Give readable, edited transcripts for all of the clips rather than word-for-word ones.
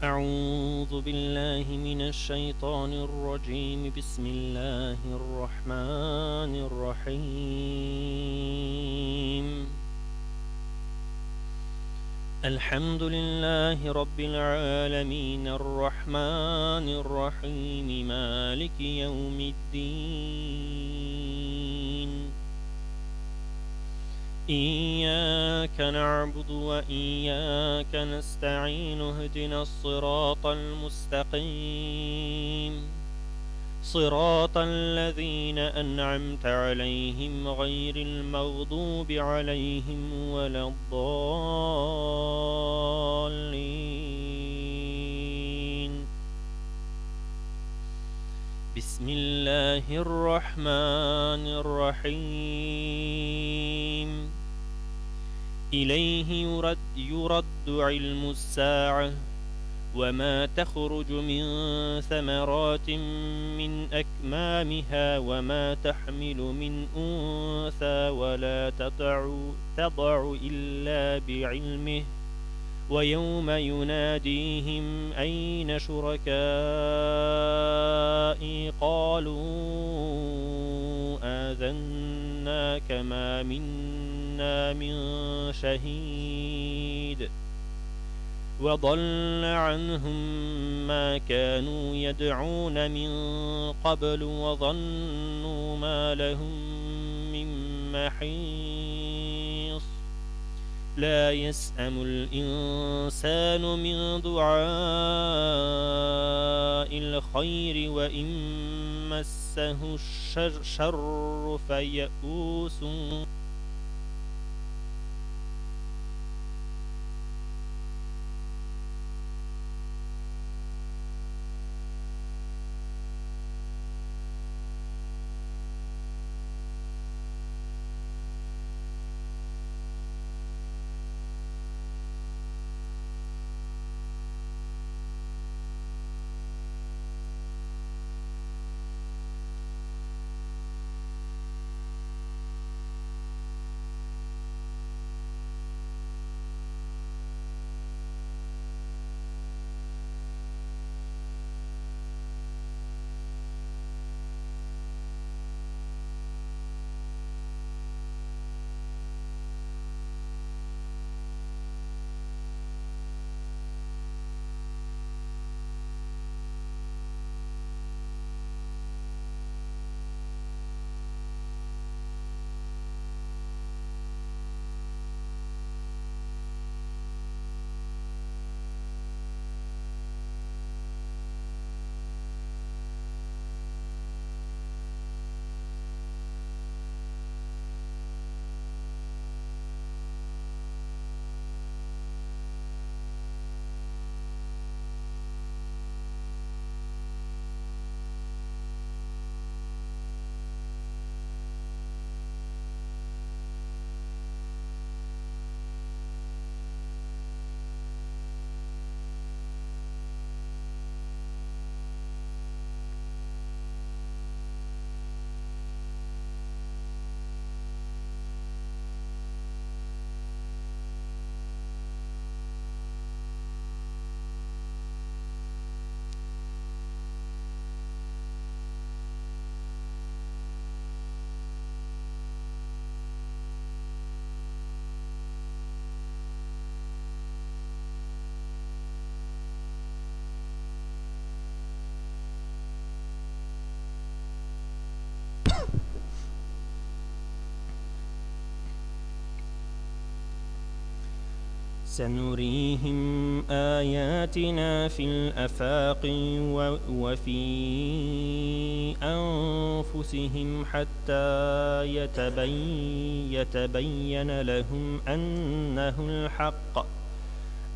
أعوذ بالله من الشيطان الرجيم. بسم الله الرحمن الرحيم. الحمد لله رب العالمين الرحمن الرحيم مالك يوم الدين. إياك نعبد وإياك نستعين. اهدنا الصراط المستقيم، صراط الذين أنعمت عليهم غير المغضوب عليهم ولا الضالين. بسم الله الرحمن الرحيم. إليه يرد علم الساعة، وما تخرج من ثمرات من أكمامها وما تحمل من أنثى ولا تضع إلا بعلمه. ويوم يناديهم أين شركائي قالوا آذناك ما منا من شهيد. وضل عنهم ما كانوا يدعون من قبل وظنوا ما لهم من محيص. لا يسأم الإنسان من دعاء الخير وإن مسه الشر فيئوس. سنريهم آياتنا في الآفاق وفي أنفسهم حتى يتبين لهم أنه الحق.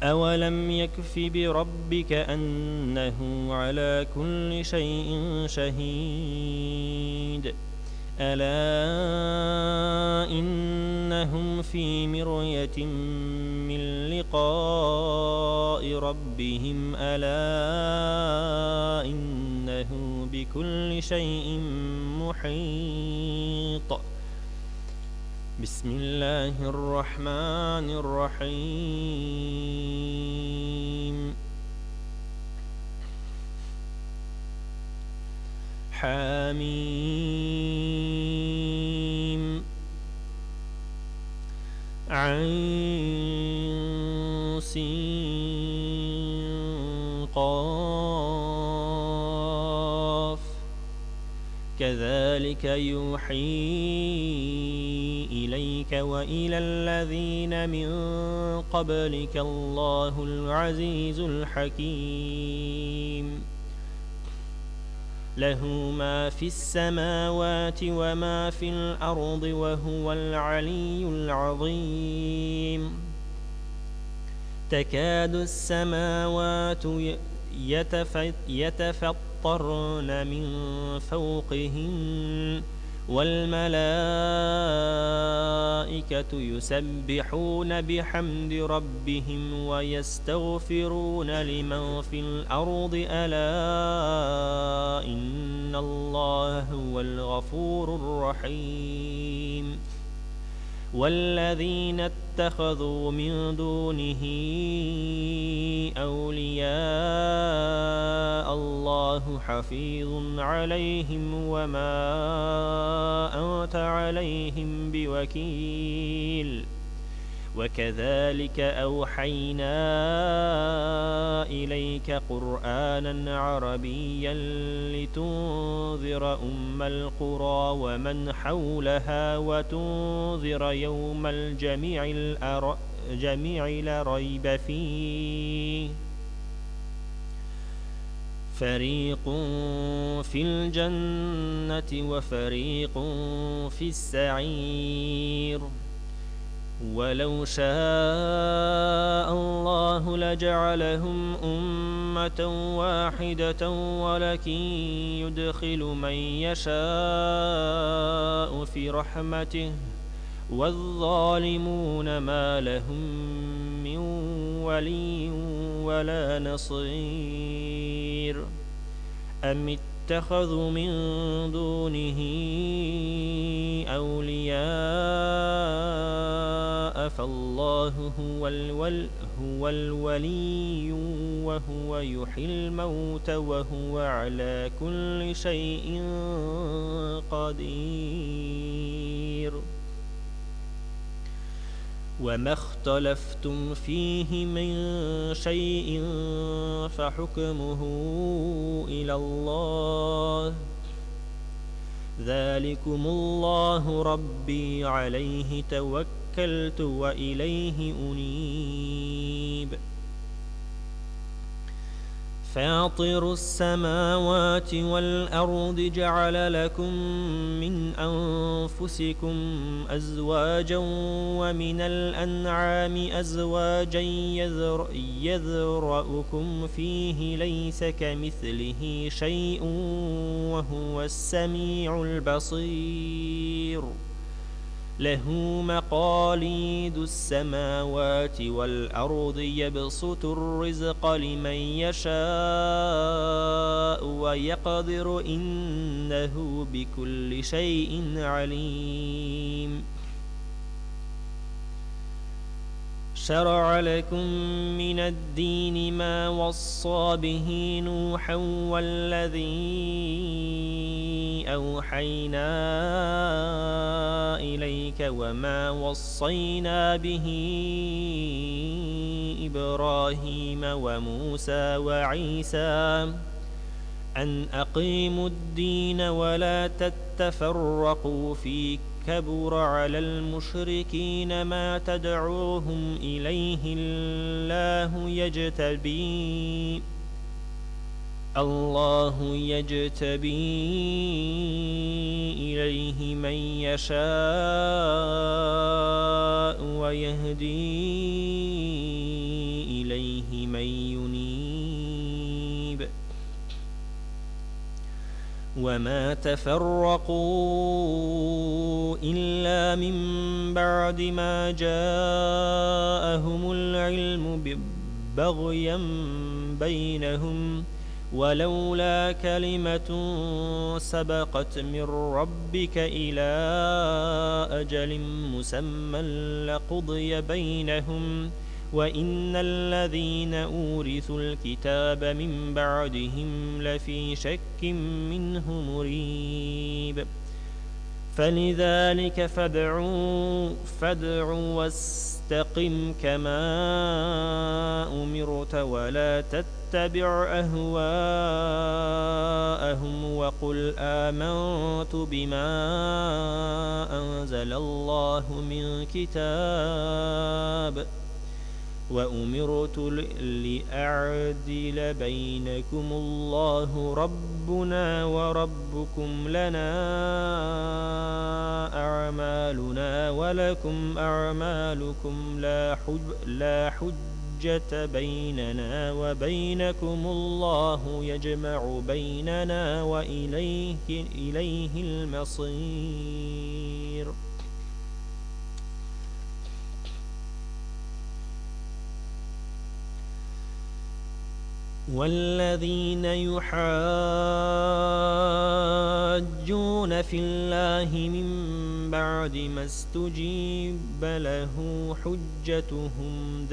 أولم يكف بربك أنه على كل شيء شهيد. ألا إنهم في مرية من لقاء ربهم. ألا إنه بكل شيء محيط. بسم الله الرحمن الرحيم. حميم عين سين قاف كذلك يوحي إليك وإلى الذين من قبلك الله العزيز الحكيم له ما في السماوات وما في الأرض وهو العلي العظيم تكاد السماوات يتفطرن من فوقهن والملائكة يسبحون بحمد ربهم ويستغفرون لمن في الأرض ألا إن الله هو الغفور الرحيم والذين اتخذوا من دونه أولياء الله حفيظ عليهم وما أنت عليهم بوكيل وكذلك أوحينا إليك قرآنا عربيا لتنذر أم القرى ومن حولها وتنذر يوم الجميع لا ريب فيه فريق في الجنة وفريق في السعير ولو شاء الله لجعلهم أمة واحدة ولكن يدخل من يشاء في رحمته والظالمون ما لهم من ولي ولا نصير أم اتخذوا من دونه أولياء فالله هو الولي وهو يحيي الموت وهو على كل شيء قدير وما اختلفتم فيه من شيء فحكمه إلى الله ذلكم الله ربي عليه توكلت وإليه أنيب فاطر السماوات والأرض جعل لكم من أنفسكم أزواجا ومن الأنعام أزواجا يذرأكم فيه ليس كمثله شيء وهو السميع البصير له مقاليد السماوات والأرض يبسط الرزق لمن يشاء ويقدر إنه بكل شيء عليم شرع لكم من الدين ما وصى به نوحا والذي أوحينا إليك وما وصينا به إبراهيم وموسى وعيسى أن أقيموا الدين ولا تتفرقوا فيه كبر على المشركين ما تدعوهم إليه الله يجتبي إليه من يشاء ويهدي إليه من ينيب وما تفرقوا إلا من بعد ما جاءهم العلم بغيا بينهم ولولا كلمة سبقت من ربك إلى أجل مسمى لقضي بينهم وإن الذين أورثوا الكتاب من بعدهم لفي شك منه مريب فلذلك فادع واستقم كما أمرت ولا تتبع أهواءهم وقل آمنت بما أنزل الله من كتاب وأمرت لأعدل بينكم الله ربنا وربكم لنا أعمالنا ولكم أعمالكم لا حجة بيننا وبينكم الله يجمع بيننا وإليه المصير والذين يحاجون في الله من بعد ما استجيب له حجتهم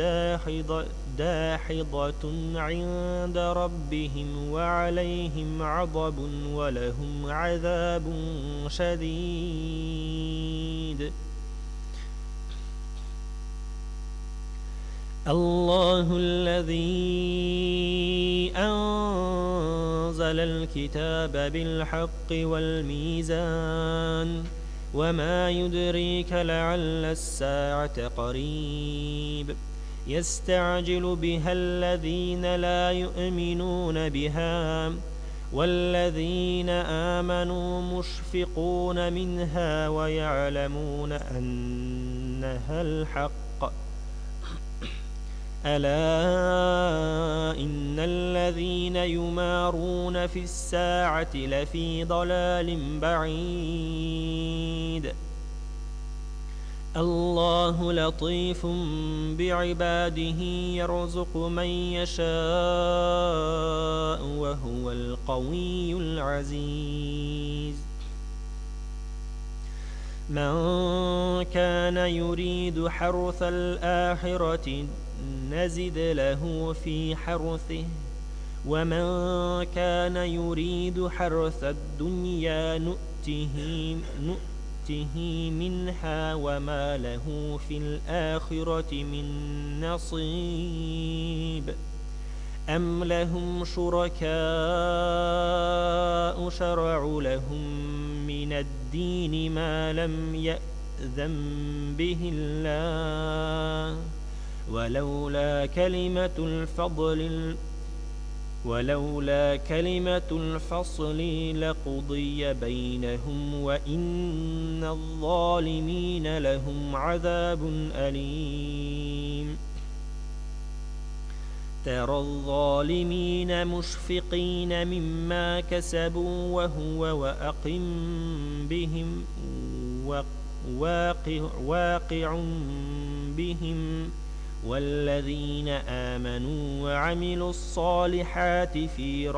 داحضة عند ربهم وعليهم غضب ولهم عذاب شديد الله الذي أنزل الكتاب بالحق والميزان وما يدريك لعل الساعة قريب يستعجل بها الذين لا يؤمنون بها والذين آمنوا مشفقون منها ويعلمون أنها الحق ألا إن الذين يمارون في الساعة لفي ضلال بعيد الله لطيف بعباده يرزق من يشاء وهو القوي العزيز من كان يريد حرث الآخرة نزد له في حرثه ومن كان يريد حرث الدنيا نؤته منها وما له في الآخرة من نصيب أم لهم شركاء شرعوا لهم من الدين ما لم يأذن به الله ولولا كلمة الفصل لقضي بينهم وإن الظالمين لهم عذاب أليم ترى الظالمين مشفقين مما كسبوا وهو واقع بهم والذين آمنوا وعملوا الصالحات في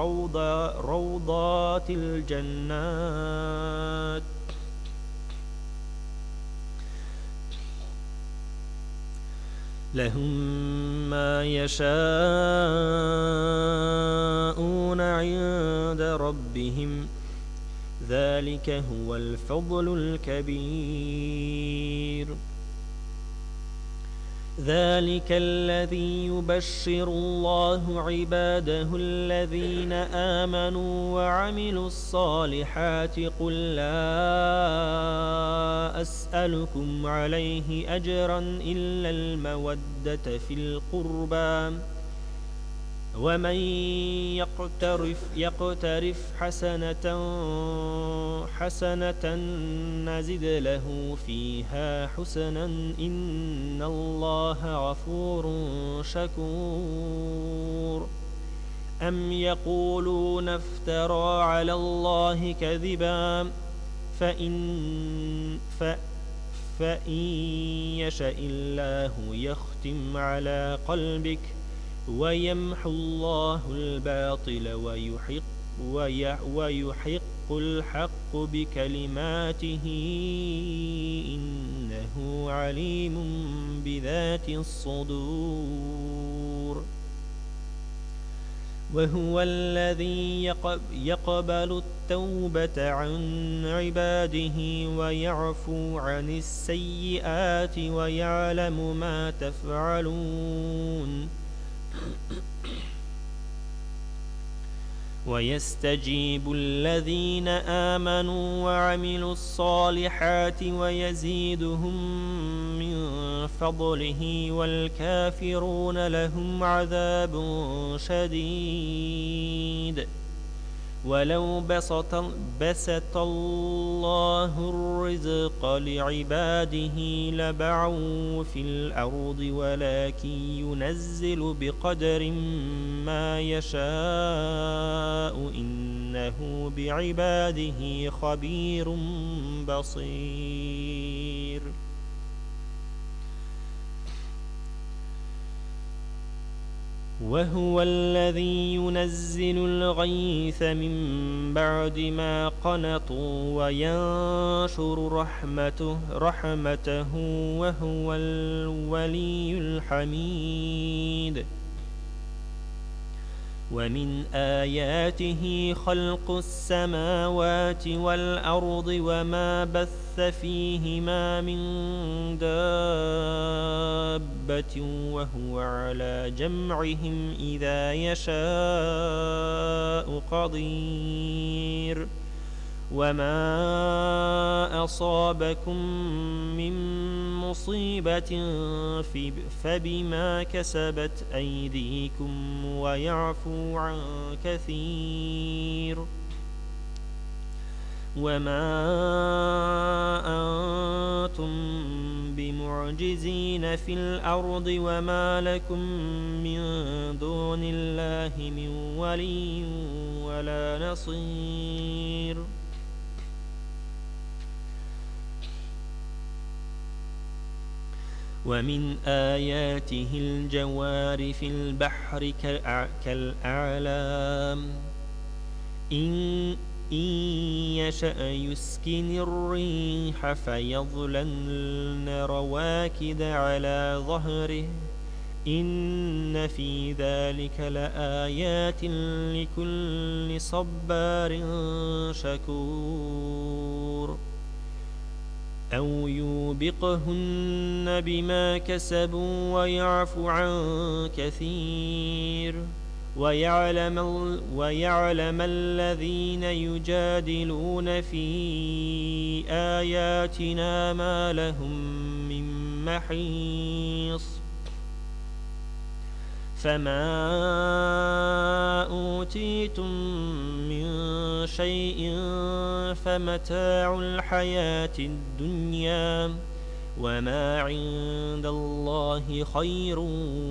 روضات الجنات لهم ما يشاءون عند ربهم ذلك هو الفضل الكبير ذلك الذي يبشر الله عباده الذين آمنوا وعملوا الصالحات قل لا أسألكم عليه أجرا إلا المودة في القربى ومن يقترف حسنة نزد له فيها حسنا إن الله غفور شكور أم يقولون افترى على الله كذبا فإن يشأ الله يختم على قلبك ويمحو الله الباطل ويحق الحق بكلماته إنه عليم بذات الصدور وهو الذي يقبل التوبة عن عباده ويعفو عن السيئات ويعلم ما تفعلون ويستجيب الذين آمنوا وعملوا الصالحات ويزيدهم من فضله والكافرون لهم عذاب شديد ولو بسط الله الرزق لعباده لبعوا في الأرض ولكن ينزل بقدر ما يشاء إنه بعباده خبير بصير وهو الذي ينزل الغيث من بعد ما قنطوا وينشر رحمته وهو الولي الحميد ومن آياته خلق السماوات والأرض وما بث فيهما من دابة وهو على جمعهم إذا يشاء قدير وما أصابكم من مصيبة فبما كسبت أيديكم ويعفو عن كثير وما أنتم بمعجزين في الأرض وما لكم من دون الله من ولي ولا نصير ومن آياته الجوار في البحر كالأعلام إن يشأ يسكن الريح فيظللن رواكد على ظهره إن في ذلك لآيات لكل صبار شكور أو يوبقهن بما كسبوا ويعفو عن كثير ويعلم الذين يجادلون في آياتنا ما لهم من محيص فما أوتيتم من شيء فمتاع الحياة الدنيا وما عند الله خير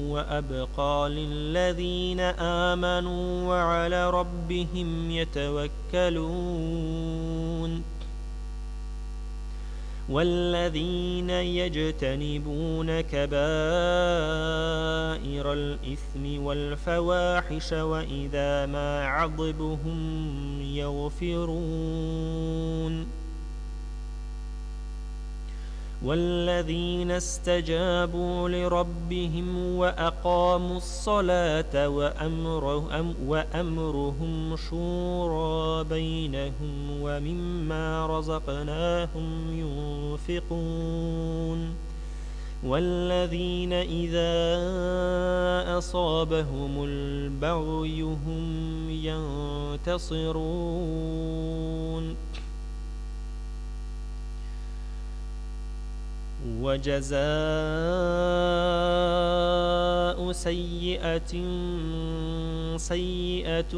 وأبقى للذين آمنوا وعلى ربهم يتوكلون والذين يجتنبون كبائر الإثم والفواحش وإذا ما عضبهم يغفرون والذين استجابوا لربهم وأقاموا الصلاة وأمرهم شورى بينهم ومما رزقناهم ينفقون والذين إذا أصابهم البغي هم ينتصرون وجزاء سيئة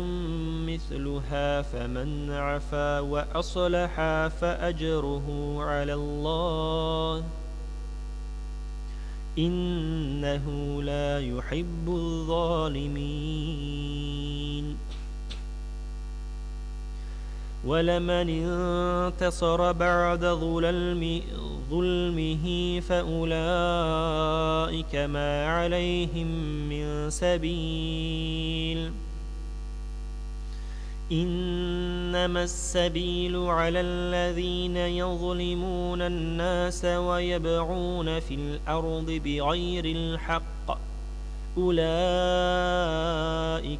مثلها فمن عفا وأصلح فأجره على الله إنه لا يحب الظالمين ولمن انتصر بعد ظلمه فأولئك ما عليهم من سبيل إنما السبيل على الذين يظلمون الناس ويبغون في الأرض بغير الحق أولئك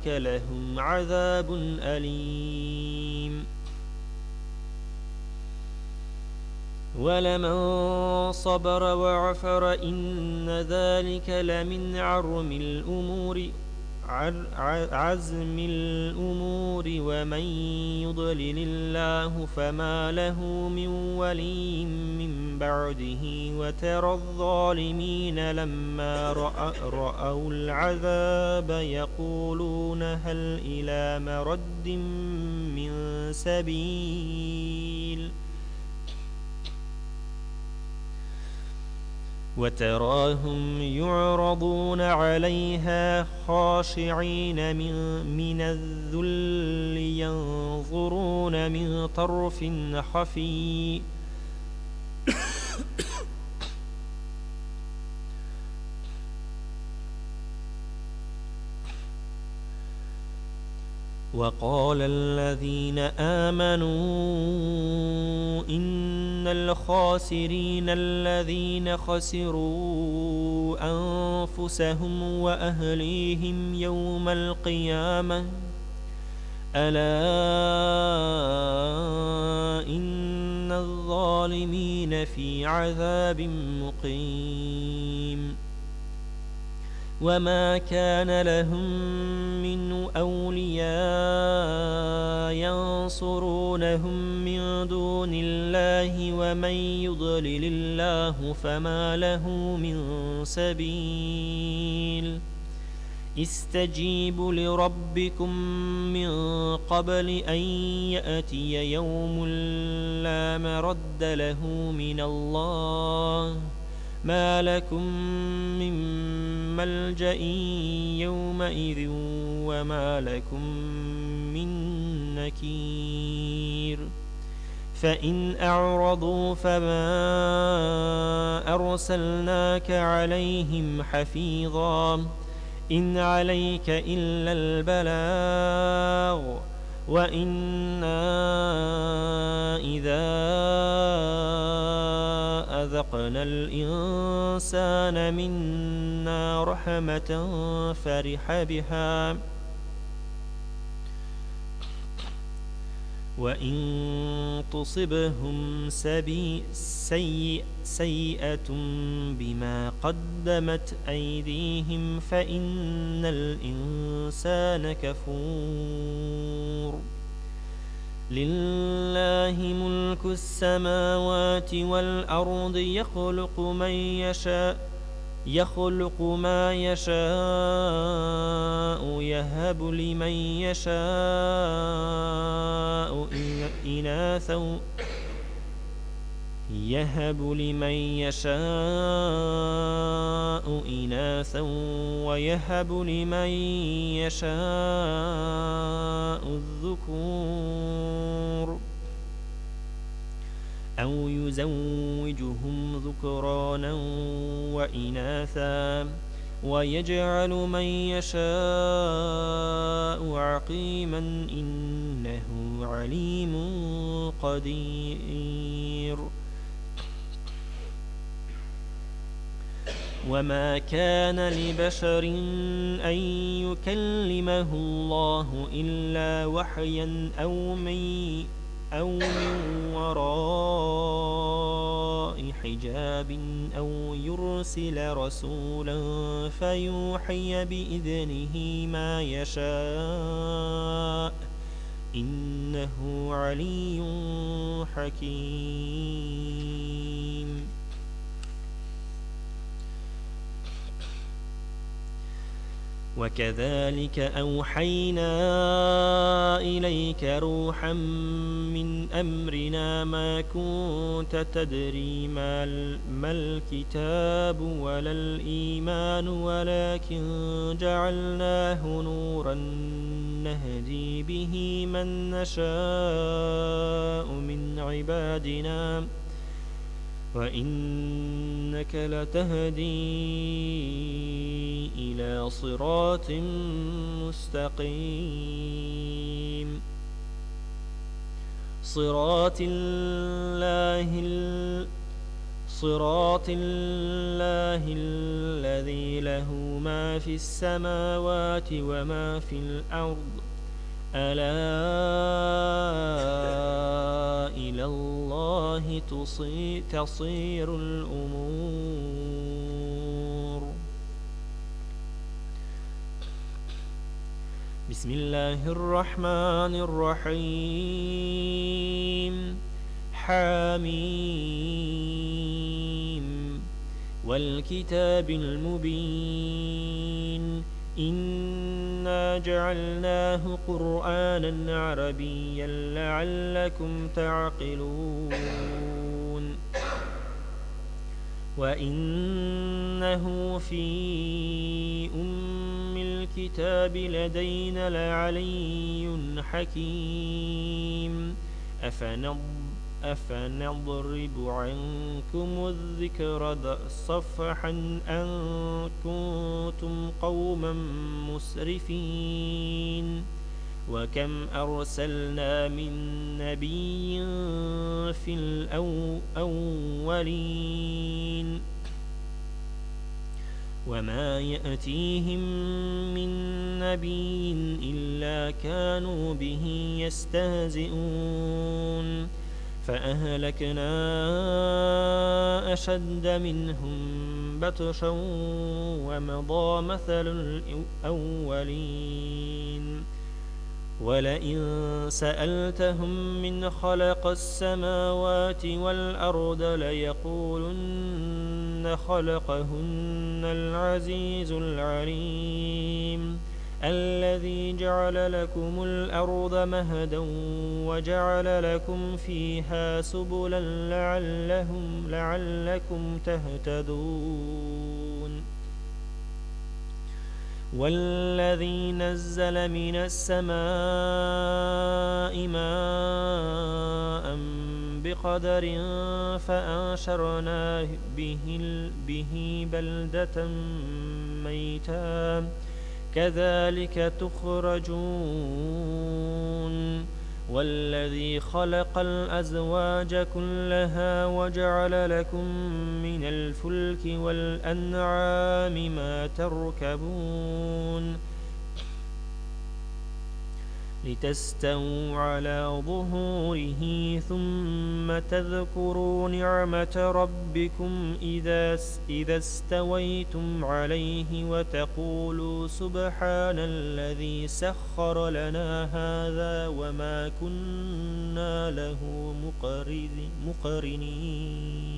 لهم عذاب أليم ولمن صبر وغفر إن ذلك لمن عزم الأمور ومن يضلل الله فما له من ولي من بعده وترى الظالمين لما رأوا العذاب يقولون هل إلى مرد من سبيل وتراهم يعرضون عليها خاشعين من الذل ينظرون من طرف خفي وقال الذين آمنوا إن الخاسرين الذين خسروا أنفسهم وأهليهم يوم القيامة ألا إن الظالمين في عذاب مقيم وما كان لهم من أولياء ينصرونهم من دون الله ومن يضلل الله فما له من سبيل استجيبوا لربكم من قبل أن يأتي يوم لا مرد له من الله ما لكم من ملجأ يومئذ وما لكم من نكير فإن أعرضوا فما أرسلناك عليهم حفيظا إن عليك إلا البلاغ وإنا إذا أذقنا الإنسان منا رحمة فرح بها وإن تصبهم سيئة بما قدمت أيديهم فإن الإنسان كفور لله ملك السماوات والأرض يخلق ما يشاء يهب لمن يشاء إناثا ويهب لمن يشاء الذكور أو يزوجهم ذكرانا وإناثا ويجعل من يشاء عقيما إنه عليم قدير وما كان لبشر أن يكلمه الله إلا وحيا أو من وراء حجاب أو يرسل رسولا فيوحي بإذنه ما يشاء إنه علي حكيم وكذلك أوحينا إليك روحا من أمرنا ما كنت تدري ما الكتاب ولا الإيمان ولكن جعلناه نورا نهدي به من نشاء من عبادنا وإنك لتهدي إلى صراط مستقيم صراط الله الذي له ما في السماوات وما في الأرض ألا إلى الله تصير الأمور. بسم الله الرحمن الرحيم. حميم والكتاب المبين إنا جعلناه قرآنا عربيا لعلكم تعقلون وإنه في أم الكتاب لدينا لعلي حكيم أفنضرب عنكم الذكر صفحا أن كنتم قوما مسرفين وكم أرسلنا من نبي في الأولين وما يأتيهم من نبي إلا كانوا به يستهزئون فأهلكنا أشد منهم بطشا ومضى مثل الأولين ولئن سألتهم من خلق السماوات والأرض ليقولن خلقهن العزيز العليم الذي جعل لكم الأرض مهدا وجعل لكم فيها سبلا لعلكم تهتدون والذي نزل من السماء ماء بقدر فأنشرنا به بلدة ميتا كذلك تخرجون والذي خلق الأزواج كلها وجعل لكم من الفلك والأنعام ما تركبون لتستووا على ظهوره ثم تذكروا نعمة ربكم إذا استويتم عليه وتقولوا سبحان الذي سخر لنا هذا وما كنا له مقرنين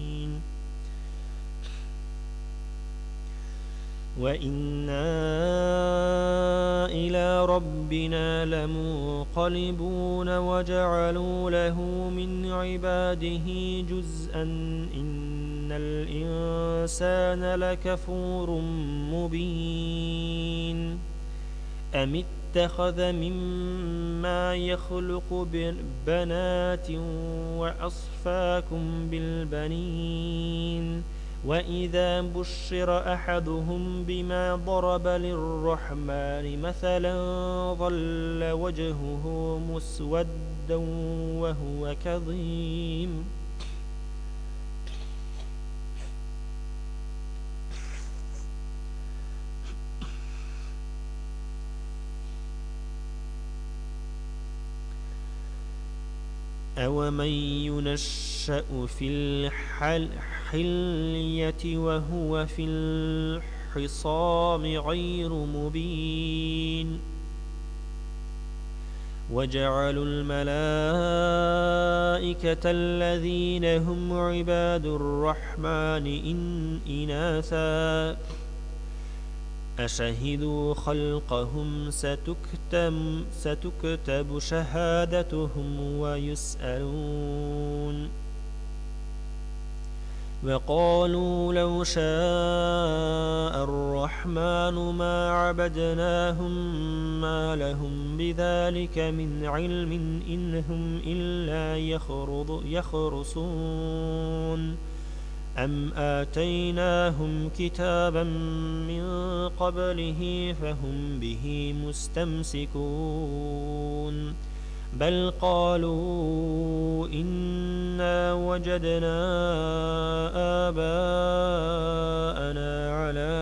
وإنا إلى ربنا لمنقلبون وجعلوا له من عباده جزءا إن الإنسان لكفور مبين أم اتخذ مما يخلق بنات وأصفاكم بالبنين وإذا بشر أحدهم بما ضرب للرحمن مثلا ظل وجهه مسودا وهو كظيم أومن ينشأ في الحلية وهو في الخصام غير مبين وجعلوا الملائكة الذين هم عباد الرحمن إناثا أشهدوا خلقهم ستكتب شهادتهم ويسألون وقالوا لو شاء الرحمن ما عبدناهم ما لهم بذلك من علم إن هم إلا يخرصون أم آتيناهم كتابا من قبله فهم به مستمسكون بل قالوا إنا وجدنا آباءنا على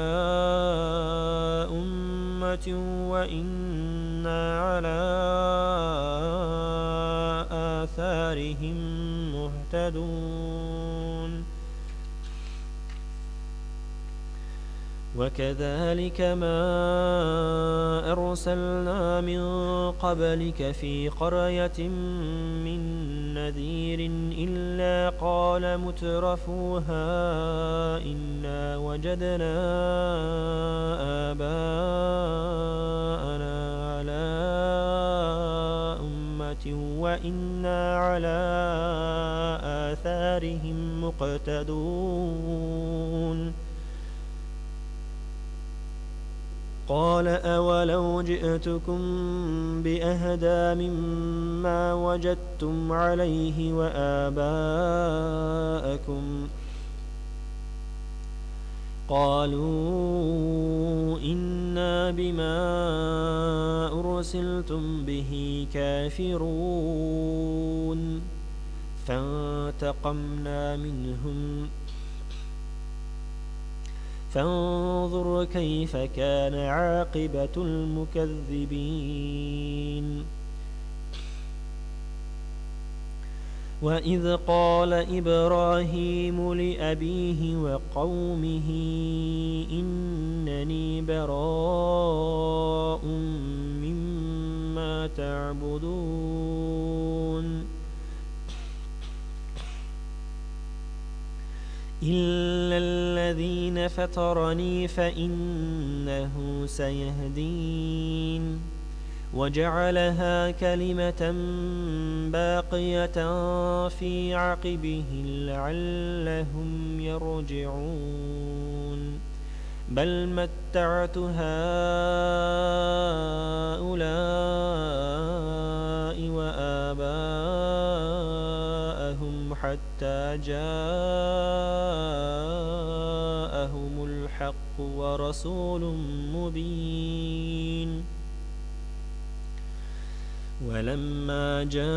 أمة وإنا على آثارهم مهتدون وكذلك ما أرسلنا من قبلك في قرية من نذير إلا قال مترفوها إنا وجدنا آباءنا على أمة وإنا على آثارهم مقتدون قال أولو جئتكم بأهدى مما وجدتم عليه وآباءكم قالوا إنا بما أرسلتم به كافرون فانتقمنا منهم فانظر كيف كان عاقبة المكذبين وإذ قال إبراهيم لأبيه وقومه إنني براء مما تعبدون إلا الذين فطرني فإنه سيهدين وجعلها كلمة باقية في عقبه لعلهم يرجعون بل متعت هؤلاء وآباءهم حتى جاءهم الحق ورسول مبين ولما جاءهم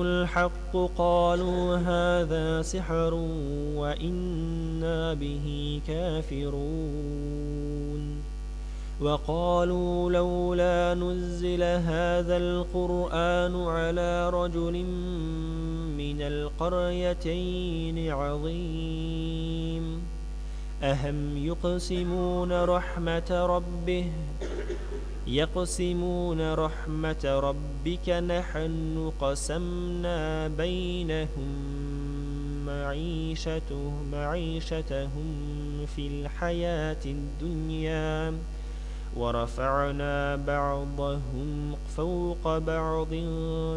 الحق قالوا هذا سحر وإنا به كافرون وقالوا لولا نزل هذا القرآن على رجل من القريتين عظيم أهم يقسمون رحمة ربك نحن قسمنا بينهم معيشتهم في الحياة الدنيا ورفعنا بعضهم فوق بعض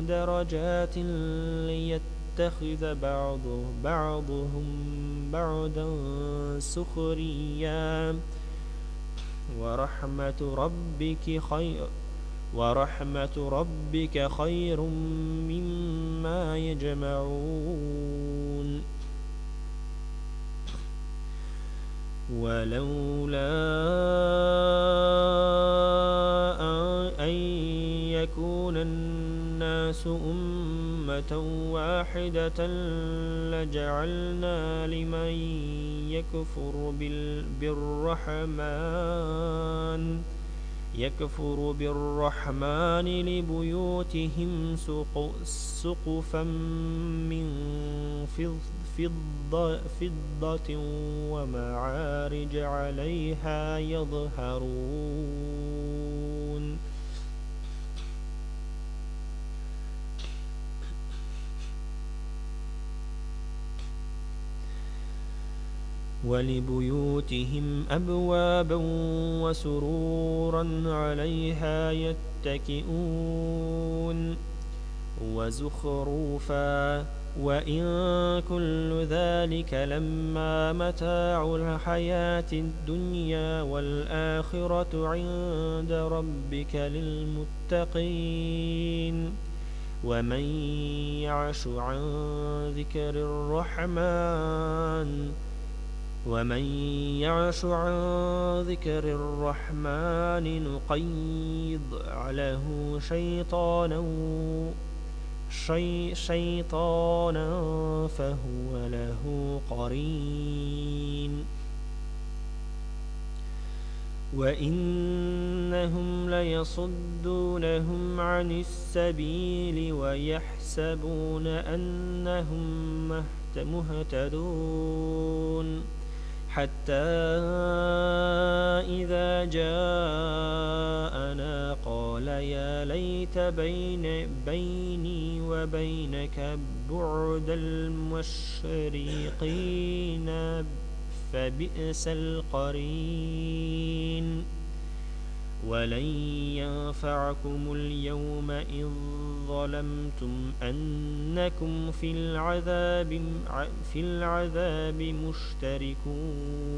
درجات ليتخذ بعضهم بعضا سخريا ورحمة ربك خير مما يجمعون ولولا أن يكون الناس أمة واحدة لجعلنا لمن يكفر بالرحمن لبيوتهم سقفا من فضة ومعارج عليها يظهرون ولبيوتهم أبوابا وسرورا عليها يتكئون وزخرفا وإن كل ذلك لما متاع الحياة الدنيا والآخرة عند ربك للمتقين ومن يعش عن ذكر الرحمن ومن يعش عن ذكر الرحمن نقيض له شيطانا فهو له قرين وإنهم ليصدونهم عن السبيل ويحسبون أنهم مهتدون حتى إذا جاءنا قال يا ليت بيني وبينك بعد المشرقين فبئس القرين ولن ينفعكم اليوم إذ ظلمتم أنكم في العذاب مشتركون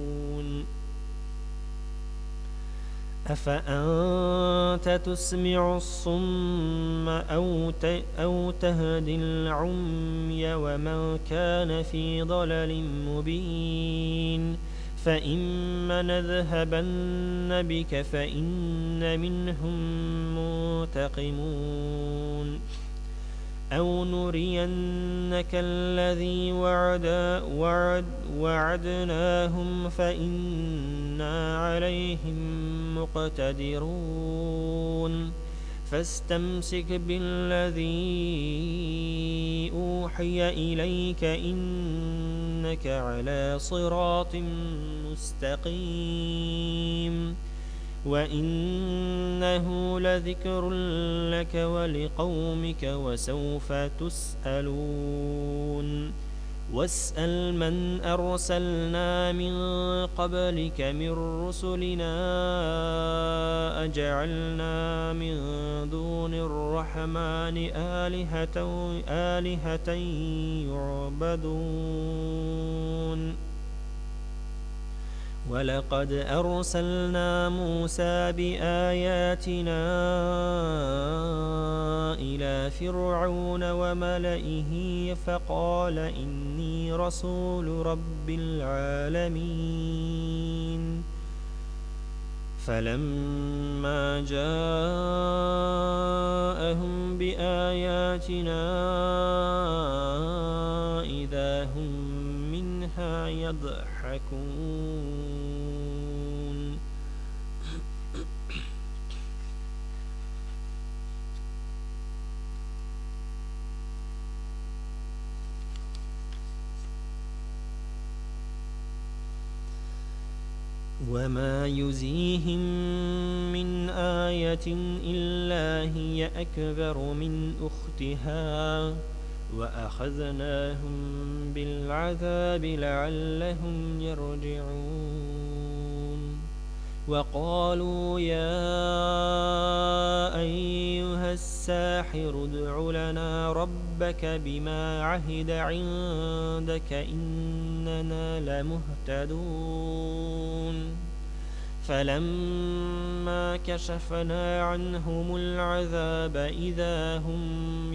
أفأنت تسمع الصم أو تهدي العمي ومن كان في ضلل مبين فإما نذهبن بك فإن منهم منتقمون أو نرينك الذي وعدناهم فإنا عليهم مقتدرون فاستمسك بالذي أوحي إليك إنك على صراط مستقيم وإنه لذكر لك ولقومك وسوف تسألون واسأل من أرسلنا من قبلك من رسلنا أجعلنا من دون الرحمن آلهة يعبدون ولقد أرسلنا موسى بآياتنا إلى فرعون وملئه فقال إني رسول رب العالمين فلما جاءهم بآياتنا إذا هم منها يضحكون وما يزيهم من آية إلا هي أكبر من أختها وأخذناهم بالعذاب لعلهم يرجعون وقالوا يا أيها الساحر ادع لنا ربك بما عهد عندك إننا لمهتدون فلما كشفنا عنهم العذاب إذا هم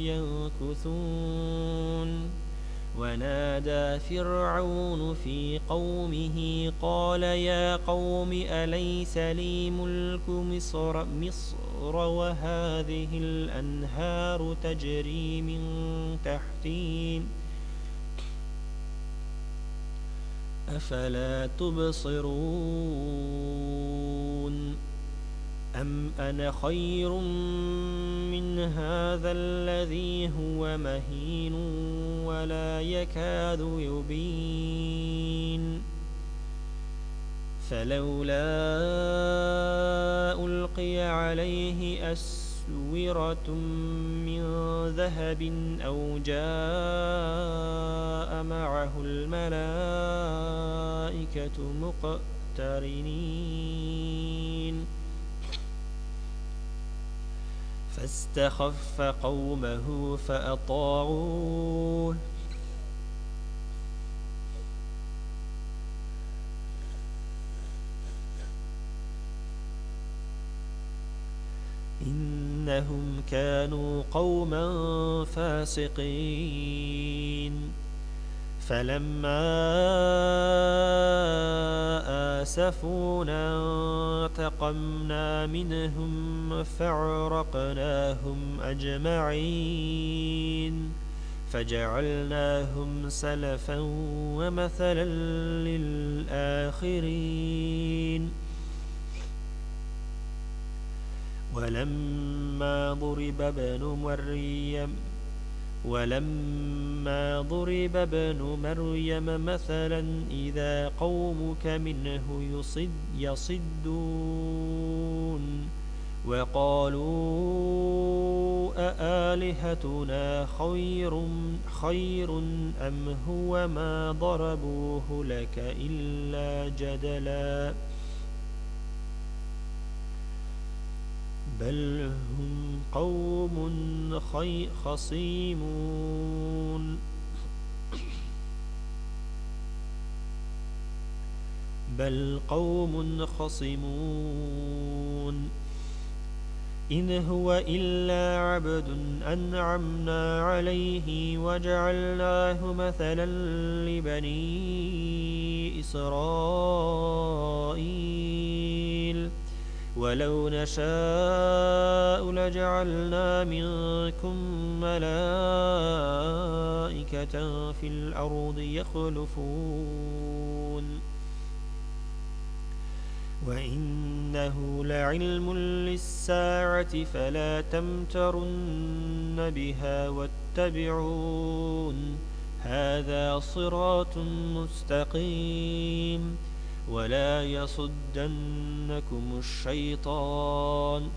ينكثون ونادى فرعون في قومه قال يا قوم أليس لي ملك مصر وهذه الأنهار تجري من تحتي أفلا تبصرون أم أنا خير من هذا الذي هو مهين ولا يكاد يبين فلولا ألقي عليه أسورة من ذهب أو جاء معه الملائكة مقترنين فاستخف قومه فأطاعوه إنهم كانوا قوما فاسقين فلما آسفونا انتقمنا منهم فأغرقناهم أجمعين فجعلناهم سلفا ومثلا للآخرين ولما ضرب ابن مريم مثلا إذا قومك منه يصدون وقالوا أآلهتنا خير أم هو ما ضربوه لك إلا جدلا بل هم قوم خصيمون إن هو إلا عبد أنعمنا عليه وجعلناه مثلا لبني إسرائيل ولو نشاء لجعلنا منكم ملائكة في الأرض يخلفون وإنه لعلم للساعة فلا تمترن بها واتبعون هذا صراط مستقيم ولا يصدنكم الشيطان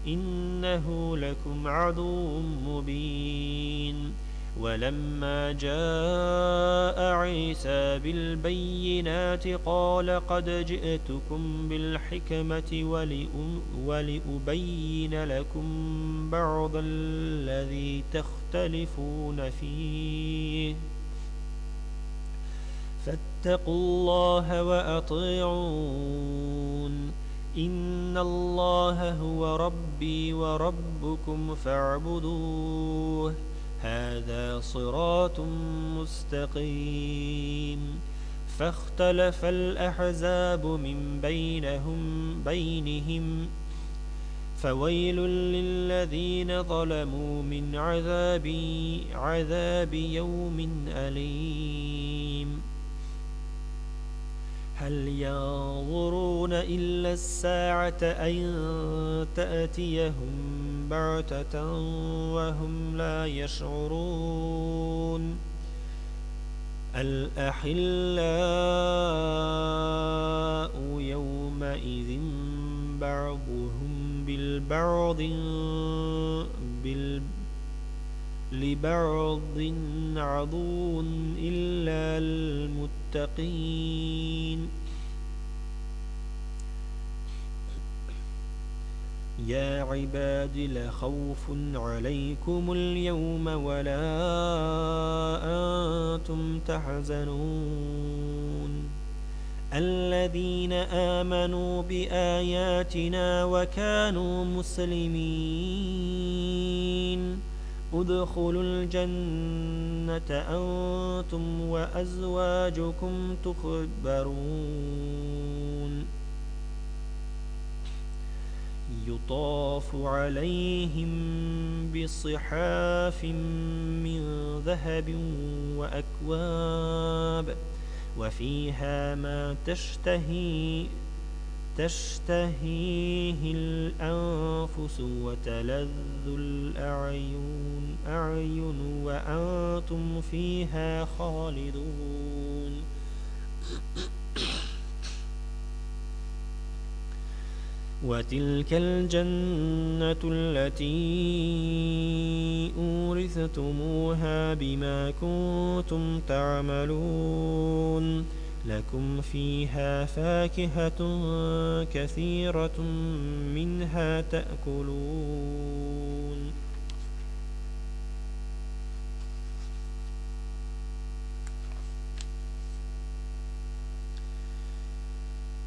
إنه لكم عدو مبين ولما جاء عيسى بالبينات قال قد جئتكم بالحكمة ولأبين لكم بعض الذي تختلفون فيه فاتقوا الله وأطيعون إن الله هو ربي وربكم فاعبدوه هذا صراط مستقيم فاختلف الأحزاب من بينهم فويل للذين ظلموا من عذاب يوم أليم هل ينظرون إلا الساعة أن تأتيهم بغتة وهم لا يشعرون الأحلاء يومئذ بعضهم لبعض عدو إلا المتقين يا عباد لا خوف عليكم اليوم ولا أنتم تحزنون الذين آمنوا بآياتنا وكانوا مسلمين ادخلوا الجنة أنتم وأزواجكم تخبرون يطاف عليهم بصحاف من ذهب وأكواب وفيها ما تشتهيه الأنفس وتلذ الأعين وأنتم فيها خالدون وتلك الجنة التي أورثتموها بما كنتم تعملون لكم فيها فاكهة كثيرة منها تأكلون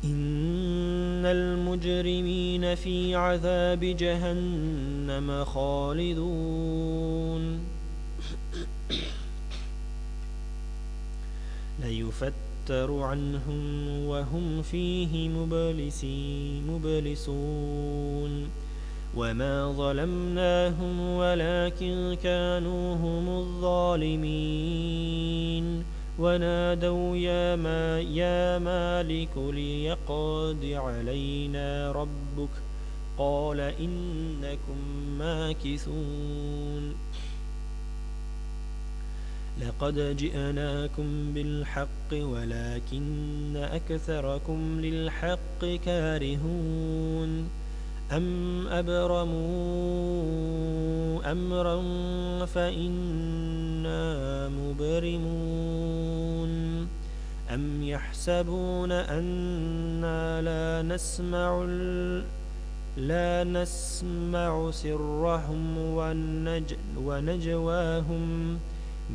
إن المجرمين في عذاب جهنم خالدون يفتر عنهم وهم فيه مبلسون وما ظلمناهم ولكن كانوا هم الظالمين ونادوا يا مالك ليقض علينا ربك قال إنكم ماكثون لقد جئناكم بالحق ولكن أكثركم للحق كارهون أم أبرموا أمرا فإنا مبرمون أم يحسبون أنا لا نسمع سرهم ونجواهم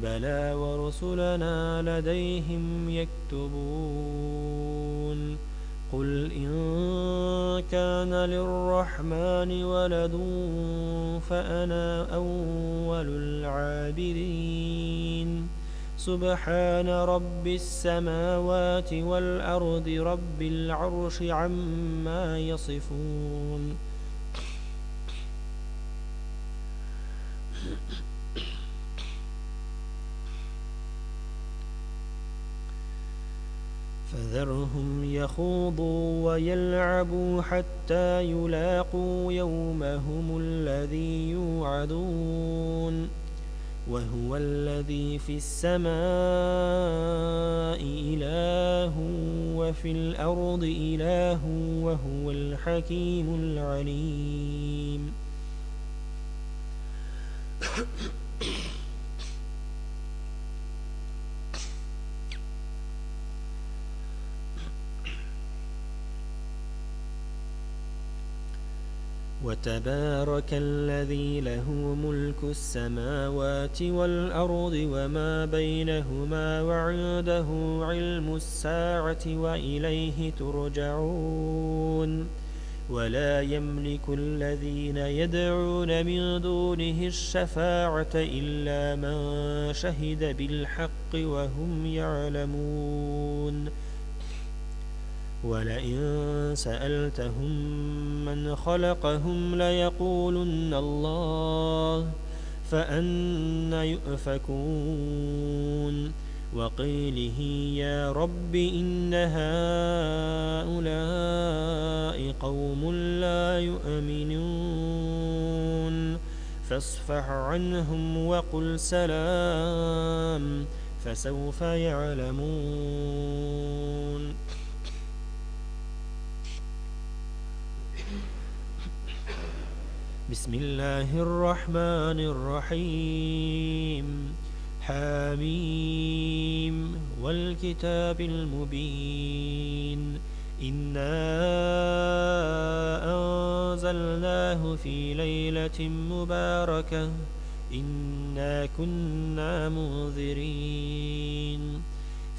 بلى ورسلنا لديهم يكتبون قل إن كان للرحمن ولد فأنا أول العابدين سبحان رب السماوات والأرض رب العرش عما يصفون فذرهم يخوضوا ويلعبوا حتى يلاقوا يومهم الذي يوعدون وهو الذي في السماء إله وفي الأرض إله وهو الحكيم العليم وتبارك الذي له ملك السماوات والأرض وما بينهما وعنده علم الساعة وإليه ترجعون ولا يملك الذين يدعون من دونه الشفاعة إلا من شهد بالحق وهم يعلمون ولئن سألتهم من خلقهم ليقولن الله فأنى يؤفكون وقيله يا رب إن هؤلاء قوم لا يؤمنون فاصفح عنهم وقل سلام فسوف يعلمون بسم الله الرحمن الرحيم حميم والكتاب المبين إنا أنزلناه في ليلة مباركة إنا كنا منذرين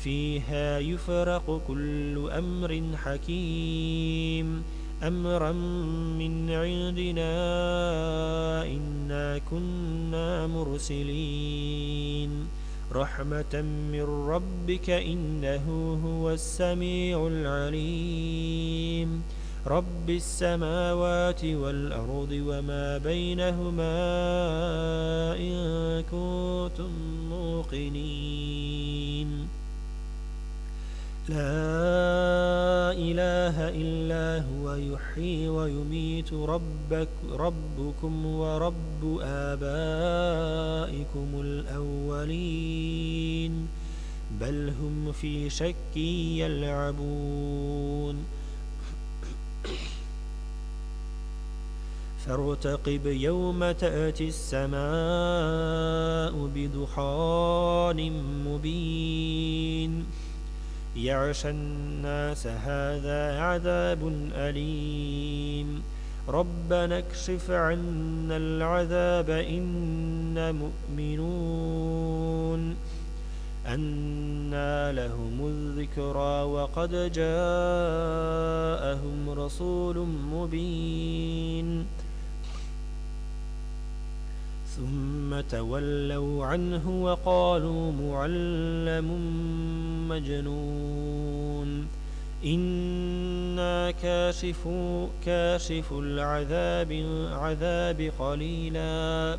فيها يفرق كل أمر حكيم أمرا من عندنا إنا كنا مرسلين رحمة من ربك إنه هو السميع العليم رب السماوات والأرض وما بينهما إن كنتم موقنين لا إله إلا هو يحيي ويميت ربكم ورب آبائكم الأولين بل هم في شك يلعبون فارتقب يوم تأتي السماء بدخان مبين يغشى الناس هذا عذاب أليم ربنا اكشف عنا العذاب إنا مؤمنون أنى لهم الذكرى وقد جاءهم رسول مبين ثم تولوا عنه وقالوا معلم مجنون إنا كاشف العذاب قليلا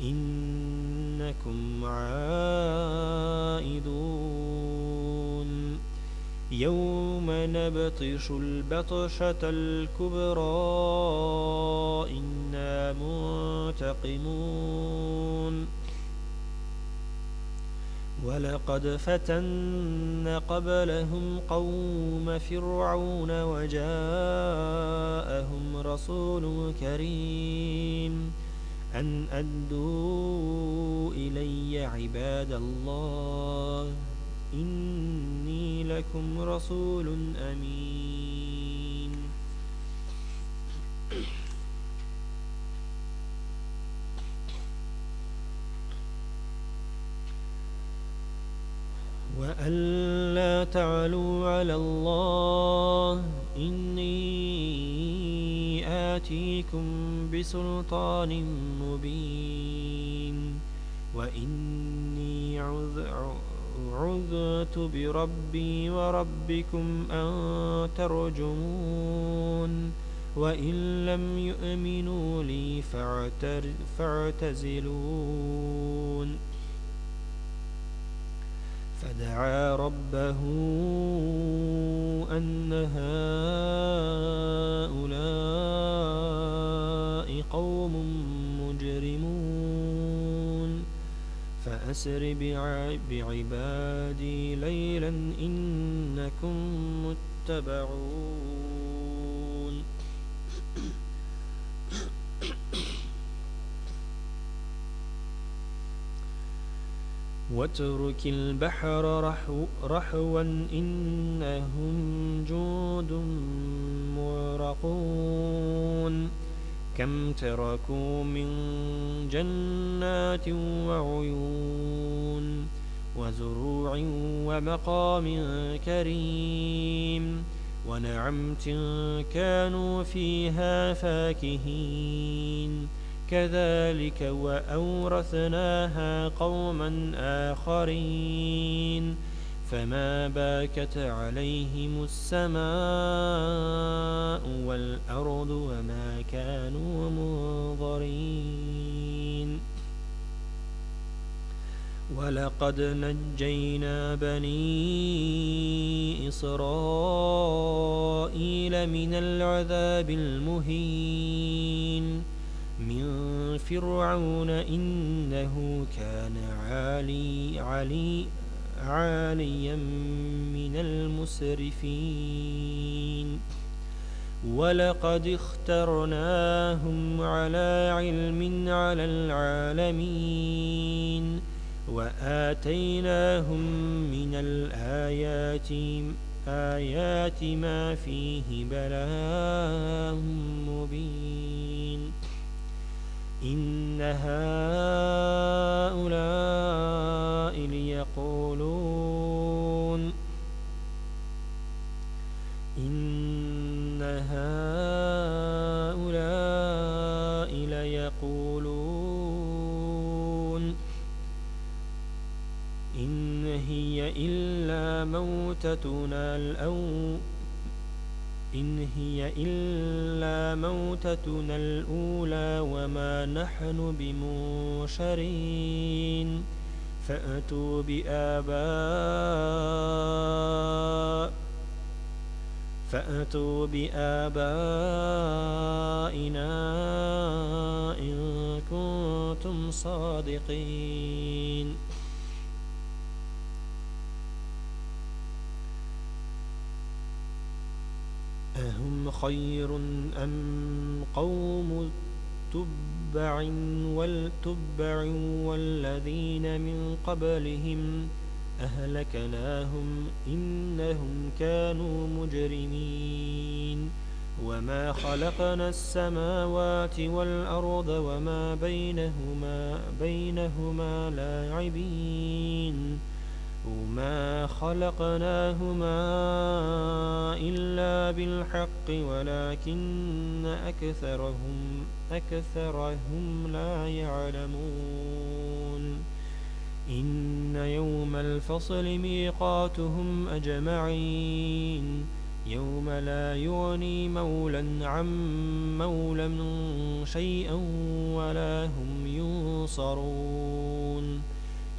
إنكم عائدون يوم نبطش البطشة الكبرى إنا منتقمون ولقد فتن قبلهم قوم فرعون وجاءهم رسول كريم أن أدوا إلي عباد الله إني لكم رسول أمين وألا تعلوا على الله إني آتيكم بسلطان مبين وإني عذت بربي وربكم أن ترجمون وإن لم يؤمنوا لي فاعتزلون فدعا ربه أن هؤلاء قوم مجرمون فأسر بعبادي ليلا إنكم متبعون واترك البحر رحوا إنهم جود مغرقون كم تركوا من جنات وعيون وزروع ومقام كريم ونعمة كانوا فيها فاكهين كذلك وأورثناها قوما آخرين فما باكت عليهم السماء والأرض وما كانوا منظرين ولقد نجينا بني إسرائيل من العذاب المهين من فرعون إنه كان عاليا من المسرفين ولقد اخترناهم على علم على العالمين وآتيناهم من الآيات ما فيه بلاء مبين إن هؤلاء ليقولون إن هي إلا موتتنا الأولى وما نحن بمنشرين فأتوا بآبائنا إن كنتم صادقين أهم خير أم قوم تبع والذين من قبلهم أهلكناهم إنهم كانوا مجرمين وما خلقنا السماوات والأرض وما بينهما لاعبين وما خلقناهما إلا بالحق ولكن أكثرهم لا يعلمون إن يوم الفصل ميقاتهم أجمعين يوم لا يغني مولى عن مولى شيئا ولا هم ينصرون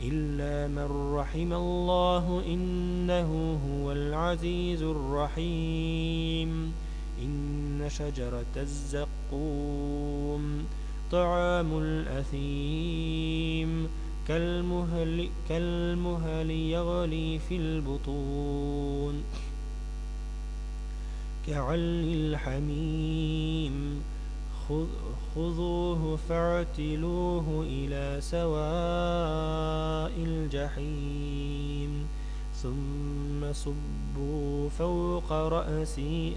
إلا من رحم الله إنه هو العزيز الرحيم إن شجرة الزقوم طعام الأثيم كالمهل يغلي في البطون كعل الحميم خذوه فاعتلوه إلى سواء الجحيم ثم صبوا فوق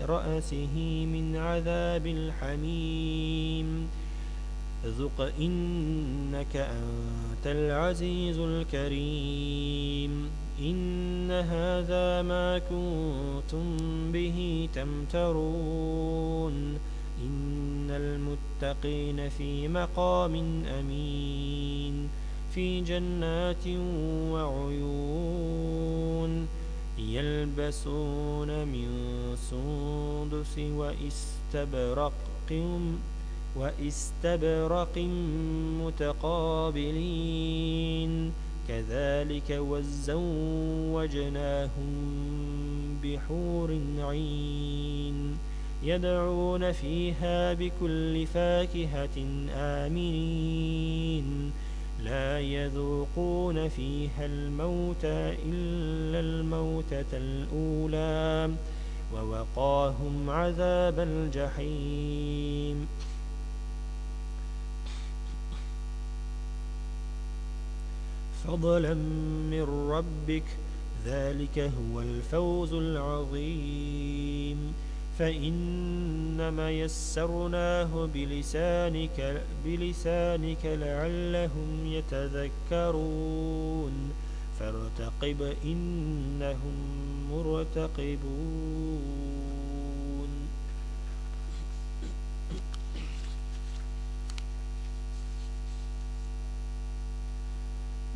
رأسه من عذاب الحميم ذق إنك أنت العزيز الكريم إن هذا ما كنتم به تمترون إن المتقين في مقام أمين في جنات وعيون يلبسون من سندس واستبرق متقابلين كذلك وزوجناهم بحور عين يدعون فيها بكل فاكهة آمنين لا يذوقون فيها الموت إلا الموتة الأولى ووقاهم عذاب الجحيم فضلا من ربك ذلك هو الفوز العظيم فإنما يسرناه بلسانك لعلهم يتذكرون فارتقب إنهم مرتقبون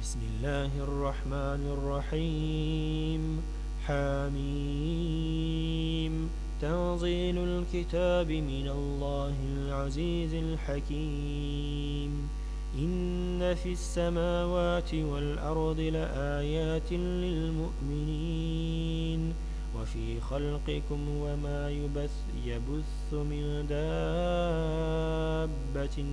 بسم الله الرحمن الرحيم حميم تنزيل الكتاب من الله العزيز الحكيم إن في السماوات والأرض لآيات للمؤمنين وفي خلقكم وما يبث من دابة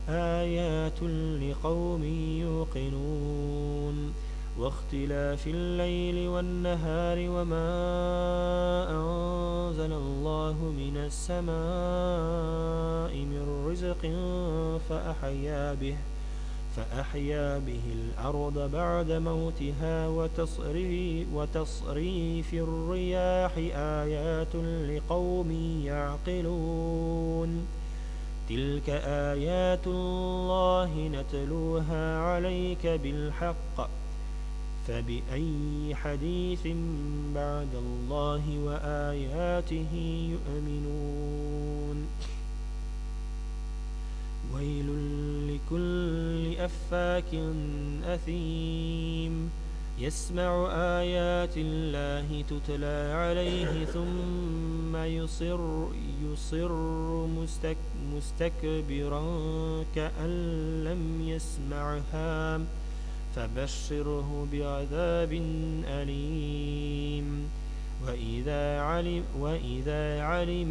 آيات لقوم يوقنون واختلاف الليل والنهار وما أنزل الله من السماء من رزق فأحيا به الأرض بعد موتها وتصريف الرياح آيات لقوم يعقلون تلك آيات الله نتلوها عليك بالحق فبأي حديث بعد الله وآياته يؤمنون ويل لكل أفاك أثيم يسمع آيات الله تتلى عليه ثم يصر مستكبرا كأن لم يسمعها فبشره بعذاب أليم وإذا علم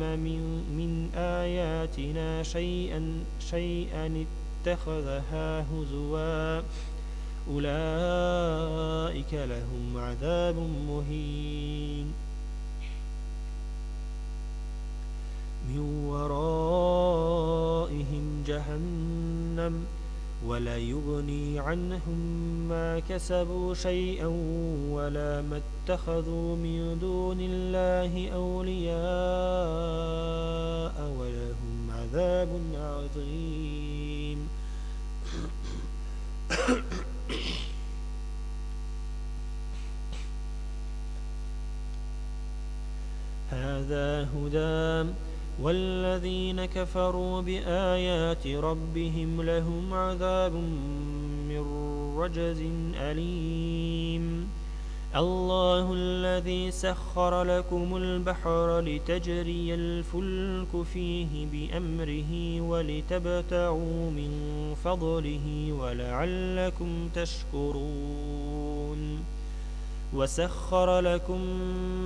من آياتنا شيئا اتخذها هزوا أولئك لهم عذاب مهين من ورائهم جهنم ولا يغني عنهم ما كسبوا شيئا ولا ما اتخذوا من دون الله أولياء ولهم عذاب عظيم هذا هدى والذين كفروا بآيات ربهم لهم عذاب من رجز أليم الله الذي سخر لكم البحر لتجري الفلك فيه بأمره ولتبتغوا من فضله ولعلكم تشكرون وسخر لكم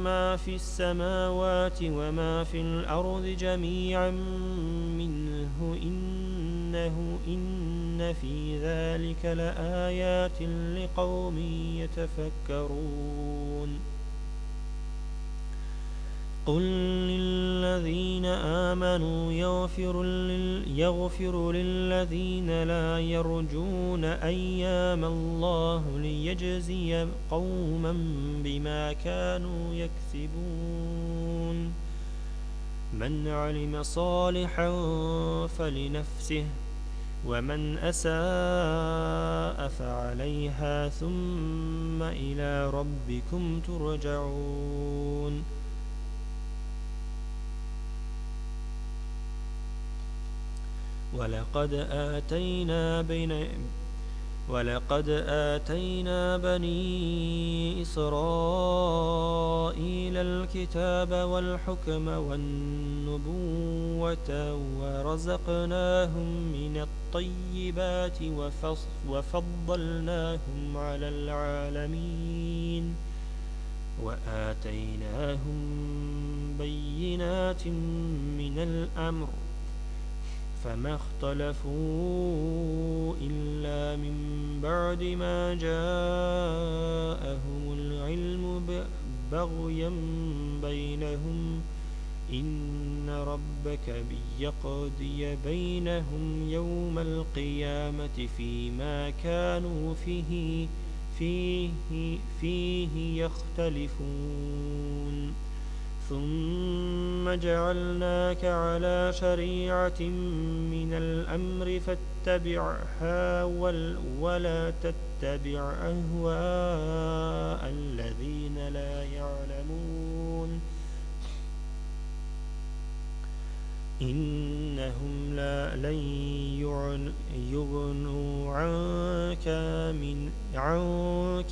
ما في السماوات وما في الأرض جميعا منه إن في ذلك لآيات لقوم يتفكرون قل للذين آمنوا يغفر للذين لا يرجون أيام الله ليجزي قوما بما كانوا يكسبون من علم صالحا فلنفسه ومن أساء فعليها ثم إلى ربكم ترجعون ولقد آتينا بني إسرائيل الكتاب والحكم والنبوة ورزقناهم من الطيبات وفضلناهم على العالمين وآتيناهم بينات من الأمر فما اختلفوا إلا من بعد ما جاءهم العلم بغيا بينهم إن ربك يقضي بينهم يوم القيامة فيما كانوا فيه يختلفون ثم جعلناك على شريعة من الأمر فاتبعها ولا تتبع أهواء الذين لا يعلمون إنهم لن يغنوا عنك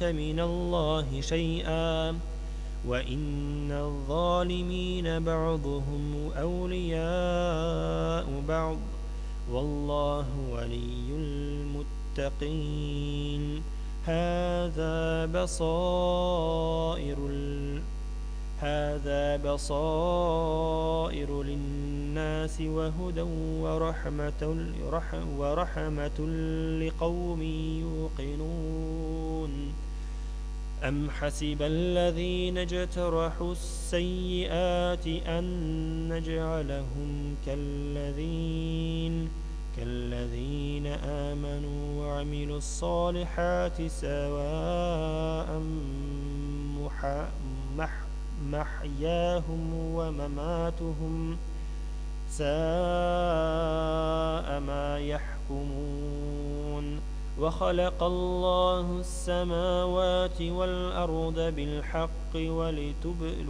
من الله شيئا وإن الظالمين بعضهم أولياء بعض والله ولي المتقين هذا بصائر للناس وهدى ورحمة لقوم يوقنون أم حسب الذين اجترحوا السيئات أن نجعلهم كالذين آمنوا وعملوا الصالحات سواء محياهم ومماتهم ساء ما يحكمون وخلق الله السماوات والأرض بالحق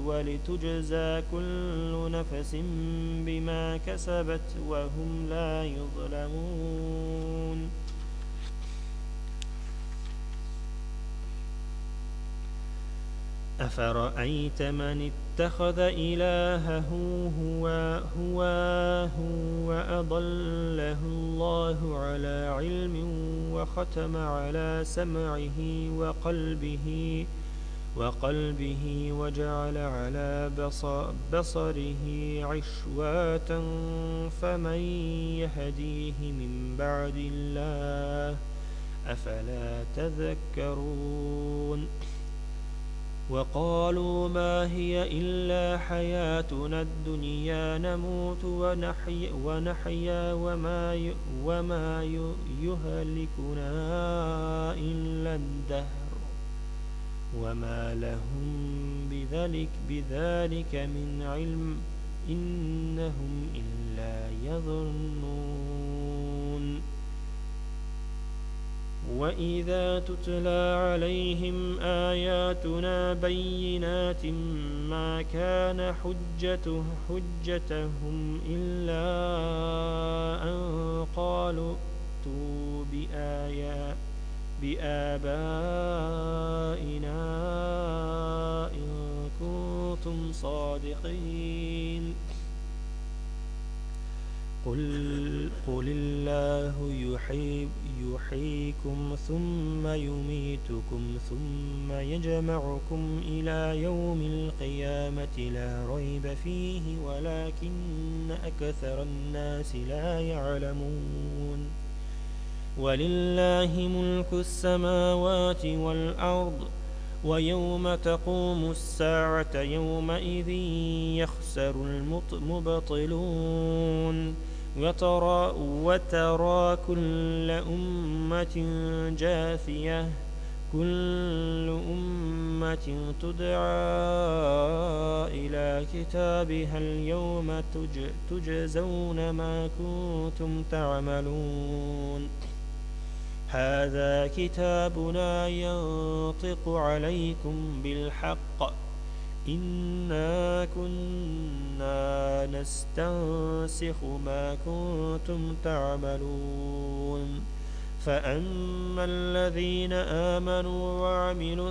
ولتجزى كل نفس بما كسبت وهم لا يظلمون أفرأيت من اتخذ إلهه هواه وأضله الله على علم وختم على سمعه وقلبه وجعل على بصره عشواة فمن يهديه من بعد الله أفلا تذكرون وقالوا ما هي إلا حياتنا الدنيا نموت ونحيا وما يهلكنا إلا الدهر وما لهم بذلك من علم إنهم إلا يظنون وإذا تتلى عليهم آياتنا بينات ما كان حجتهم إلا أن قالوا ائتوا بآبائنا إن كنتم صادقين قل الله يحييكم ثم يميتكم ثم يجمعكم إلى يوم القيامة لا ريب فيه ولكن أكثر الناس لا يعلمون ولله ملك السماوات والأرض ويوم تقوم الساعة يومئذ يخسر المبطلون وترى كل أمة جاثية كل أمة تدعى إلى كتابها اليوم تجزون ما كنتم تعملون هذا كتابنا ينطق عليكم بالحق إنا كنا نستنسخ ما كنتم تعملون فأما الذين آمنوا وعملوا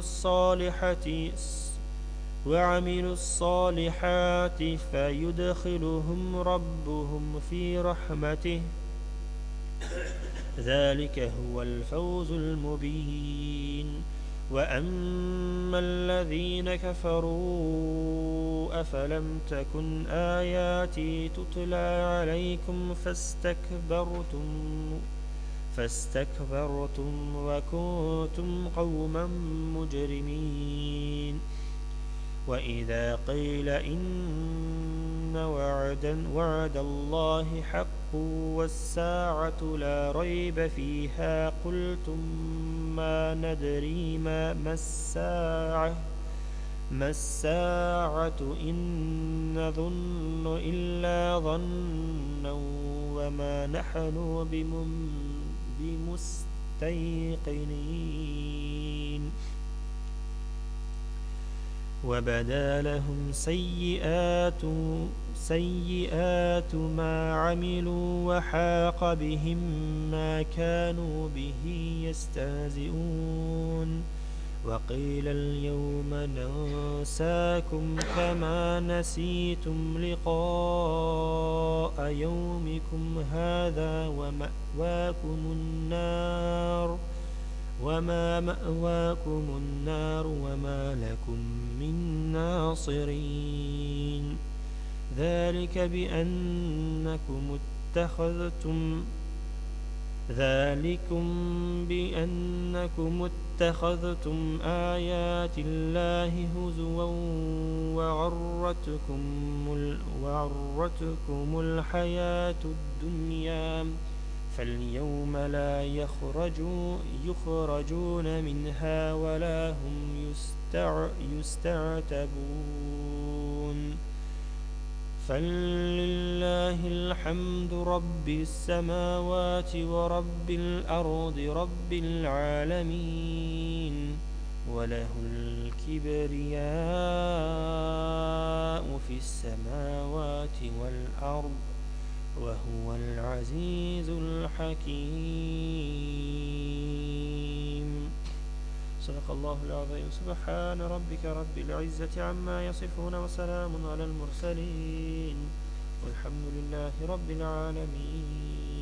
الصالحات فيدخلهم ربهم في رحمته ذلك هو الفوز المبين وأما الذين كفروا أفلم تكن آياتي تتلى عليكم فاستكبرتم وكنتم قوما مجرمين وإذا قيل إن وعد الله حق والساعة لا ريب فيها قلتم ما ندري ما الساعة إن نظن إلا ظنا وما نحن بمستيقنين وبدا لهم سيئات ما عملوا وحاق بهم ما كانوا به يستهزئون وقيل اليوم ننساكم كما نسيتم لقاء يومكم هذا وما مأواكم النار وما لكم من ناصرين ذلك بأنكم اتخذتم آيات الله هزوا وغرتكم الحياة الدنيا فاليوم لا يخرجون منها ولا هم يستعتبون فلله الحمد رب السماوات ورب الأرض رب العالمين وله الكبرياء في السماوات والأرض وهو العزيز الحكيم صدق الله العظيم سبحان ربك رب العزة عما يصفون وسلام على المرسلين والحمد لله رب العالمين.